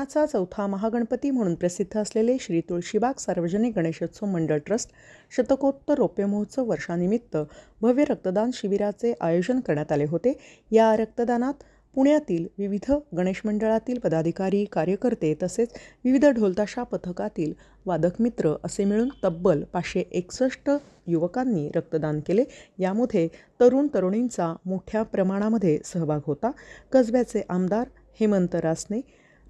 मानाचा चौथा महागणपती म्हणून प्रसिद्ध असलेले श्री तुळशीबाग सार्वजनिक गणेशोत्सव मंडळ ट्रस्ट शतकोत्तर रौप्य महोत्सव वर्षानिमित्त भव्य रक्तदान शिबिराचे आयोजन करण्यात आले होते। या रक्तदानात पुण्यातील विविध गणेश मंडळातील पदाधिकारी, कार्यकर्ते तसेच विविध ढोलताशा पथकातील वादक मित्र असे मिळून तब्बल 561 युवकांनी रक्तदान केले। यामध्ये तरुण तरुणींचा मोठ्या प्रमाणामध्ये सहभाग होता। कसब्याचे आमदार हेमंत रासने,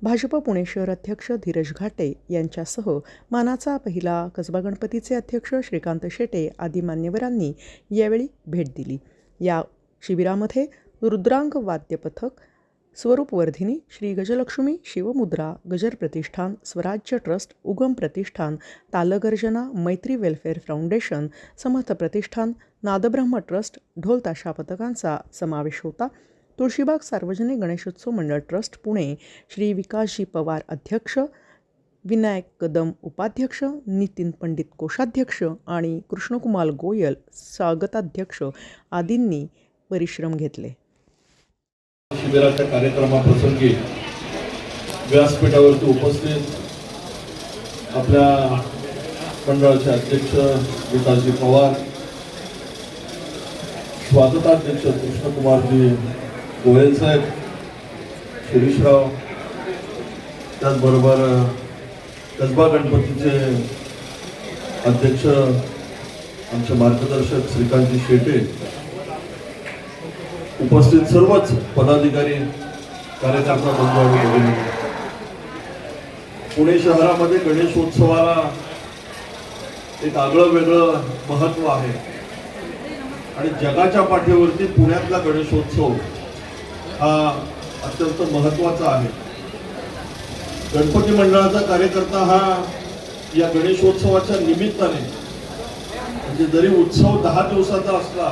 भाजप पुणे शहर अध्यक्ष धीरज घाटे यांच्यासह मानाचा पहिला कसबा गणपतीचे अध्यक्ष श्रीकांत शेटे आदी मान्यवरांनी यावेळी भेट दिली। या शिबिरामध्ये रुद्रांग वाद्य पथक, स्वरूपवर्धिनी, श्री गजलक्ष्मी, शिवमुद्रा, गजर प्रतिष्ठान, स्वराज्य ट्रस्ट, उगम प्रतिष्ठान, तालगर्जना, मैत्री वेलफेअर फाउंडेशन, समर्थ प्रतिष्ठान, नादब्रह्म ट्रस्ट, ढोलताशा पथकांचा समावेश होता। तुळशीबाग सार्वजनिक गणेशोत्सव मंडळ ट्रस्ट पुणे श्री विकासजी पवार अध्यक्ष, विनायक कदम उपाध्यक्ष, नितीन पंडित कोषाध्यक्ष आणि कृष्णकुमार गोयल स्वागताध्यक्ष आदींनी परिश्रम घेतले। शिबिराच्या कार्यक्रमाप्रसंगी व्यासपीठावरती उपस्थित आपल्या मंडळाचे अध्यक्ष विकासजी पवार, स्वागताध्यक्ष कृष्णकुमारजी गोयल साहेब, शिरीषराव, त्याचबरोबर कसबा गणपतीचे अध्यक्ष आमचे मार्गदर्शक श्रीकांतजी शेटे, उपस्थित सर्वच पदाधिकारी, कार्यकर्ता बंधू आणि भगिनी, पुणे शहरामध्ये गणेशोत्सवाला एक आगळं वेगळं महत्त्व आहे आणि जगाच्या पाठीवरती पुण्यातला गणेशोत्सव हा अत्यंत महत्त्वाचा आहे। गणपती मंडळाचा कार्यकर्ता हा या गणेशोत्सवाच्या निमित्ताने, म्हणजे जरी उत्सव 10 दिवसाचा असला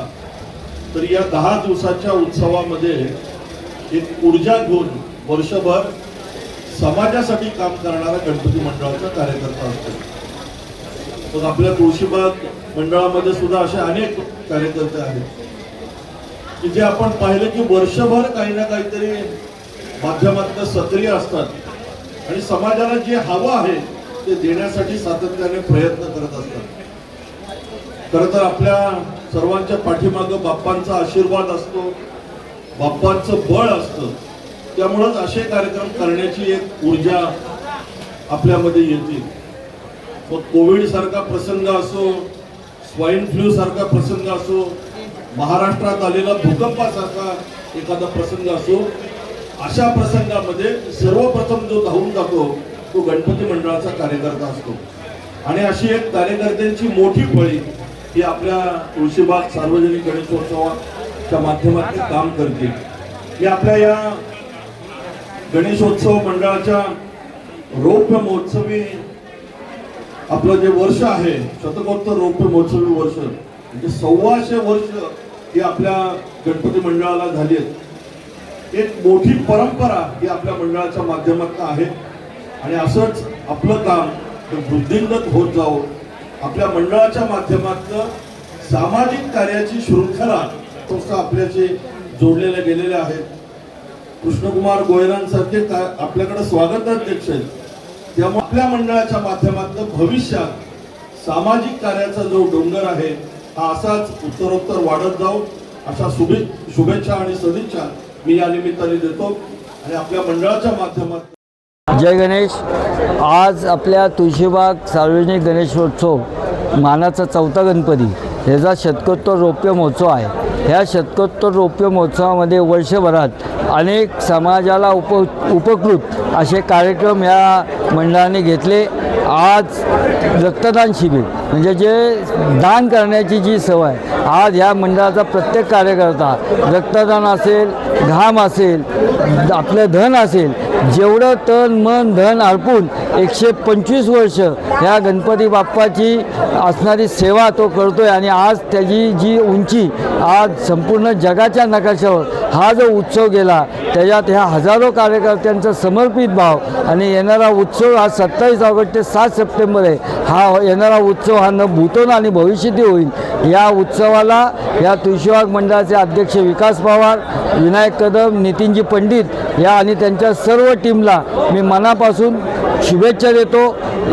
तरी या 10 दिवसाच्या उत्सवामध्ये एक ऊर्जा घेऊन वर्षभर समाजासाठी काम करणारा गणपती मंडळाचा कार्यकर्ता असतो। मग आपल्या तुळशीबाग मंडळामध्ये सुद्धा असे अनेक कार्यकर्ते आहेत की जे आपण पाहिले की वर्षभर काही ना काहीतरी माध्यमात सक्रिय असतात आणि समाजाला जे हवं आहे ते देण्यासाठी सातत्याने प्रयत्न करत असतात। खरं तर आपल्या सर्वांच्या पाठीमागं बाप्पांचा आशीर्वाद असतो, बाप्पांचं बळ असतं, त्यामुळेच असे कार्यक्रम करण्याची एक ऊर्जा आपल्यामध्ये येते। मग कोविड सारखा प्रसंग असो, स्वाईन फ्लू सारखा प्रसंग असो, महाराष्ट्रात आलेला भूकंपासारखा एखादा प्रसंग असो, अशा प्रसंगामध्ये सर्वप्रथम जो धावून जातो तो गणपती मंडळाचा कार्यकर्ता असतो आणि अशी एक कार्यकर्त्यांची मोठी फळी ही आपल्या तुळशीबाग सार्वजनिक गणेशोत्सवाच्या माध्यमातून काम करते। ही आपल्या या गणेशोत्सव मंडळाच्या रौप्य महोत्सवी आपलं जे वर्ष आहे, शतकोत्तर रौप्य महोत्सवी वर्ष, म्हणजे 125 वर्ष ही आपल्या गणपती मंडळाला झाली आहेत। एक मोठी परंपरा ही आपल्या मंडळाच्या माध्यमातून आहे आणि असंच आपलं काम वृद्धिंगत होत जावं। आपल्या मंडळाच्या माध्यमातून सामाजिक कार्याची शृंखला संस्था आपल्याशी जोडलेल्या गेलेल्या आहेत। कृष्णकुमार गोयलांसारखे आपल्याकडे स्वागताध्यक्ष आहेत, त्यामुळे आपल्या मंडळाच्या माध्यमातून भविष्यात सामाजिक कार्याचा जो डोंगर आहे हा असाच उत्तरोत्तर वाढत जाऊ, अशा शुभेच्छा आणि सदिच्छा मी या निमित्ताने देतो आणि आपल्या मंडळाच्या माध्यमातून जय गणेश। आज आपल्या तुळशीबाग सार्वजनिक गणेशोत्सव मानाचा चौथा गणपती ह्याचा शतकोत्तर रौप्य महोत्सव आहे। ह्या शतकोत्तर रौप्य महोत्सवामध्ये वर्षभरात अनेक समाजाला उपकृत असे कार्यक्रम या मंडळाने घेतले। आज रक्तदान शिबिर म्हणजे जे दान करण्याची जी सवय, आज ह्या मंडळाचा प्रत्येक कार्यकर्ता रक्तदान असेल, घाम असेल, आपलं धन असेल, जेवढं तन मन धन अर्पून 125 वर्ष ह्या गणपती बाप्पाची असणारी सेवा तो करतोय आणि आज त्याची जी उंची आज संपूर्ण जगाच्या नकाशावर हा जो उत्सव गेला त्याच्यात ह्या हजारो कार्यकर्त्यांचा समर्पित भाव आणि येणारा उत्सव हा 27 ऑगस्ट ते 7 सप्टेंबर आहे. हा येणारा उत्सव हा न भूतोन आणि भविष्यती होईल. या उत्सवाला या तुळशीबाग मंडळाचे अध्यक्ष विकास पवार, विनायक कदम, नितीनजी पंडित या आणि त्यांच्या सर्व टीमला मी मनापासून शुभेच्छा देतो.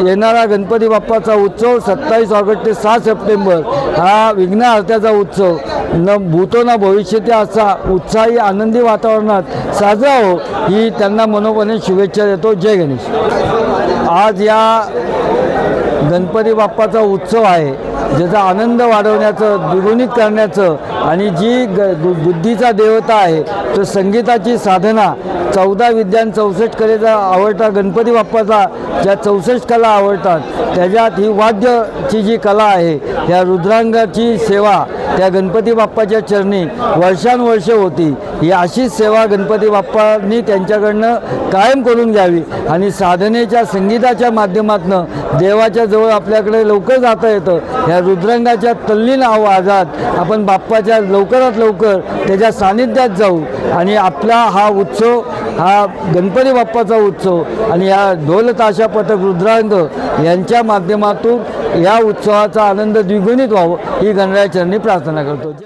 येणारा गणपती बाप्पाचा उत्सव 27 ऑगस्ट ते 7 सप्टेंबर हा विघ्नहर्त्याचा उत्सव न भूतो ना भविष्यती असा उत्साही आनंदी वातावरणात साजरा हो ही त्यांना मनोमने शुभेच्छा देतो. जय गणेश. आज या गणपती बाप्पाचा उत्सव आहे ज्याचा आनंद वाढवण्याचं, द्विगुणित करण्याचं आणि जी बुद्धीचा देवता आहे तो संगीताची साधना 14 विद्यान 64 कलेचा आवडता गणपती बाप्पाचा ज्या 64 कला आवडतात त्याच्यात ही वाद्याची जी कला आहे या रुद्रांगाची सेवा त्या गणपती बाप्पाच्या चरणी वर्षानुवर्षे होती. ही अशीच सेवा गणपती बाप्पांनी त्यांच्याकडनं कायम करून घ्यावी आणि साधनेच्या संगीताच्या माध्यमातून देवाच्या जवळ आपल्याकडे लवकर जाता येतं. ह्या रुद्रांगाच्या तल्लीन आवाजात आपण बाप्पाच्या लवकरात लवकर त्याच्या सानिध्यात जाऊ आणि आपला हा उत्सव हा गणपती बाप्पाचा उत्सव आणि या ढोल ताशा पथक रुद्रांग यांच्या माध्यमातून या उत्सवाचा आनंद द्विगुणित व्हावं ही गणराया चरणी प्रार्थना करतो.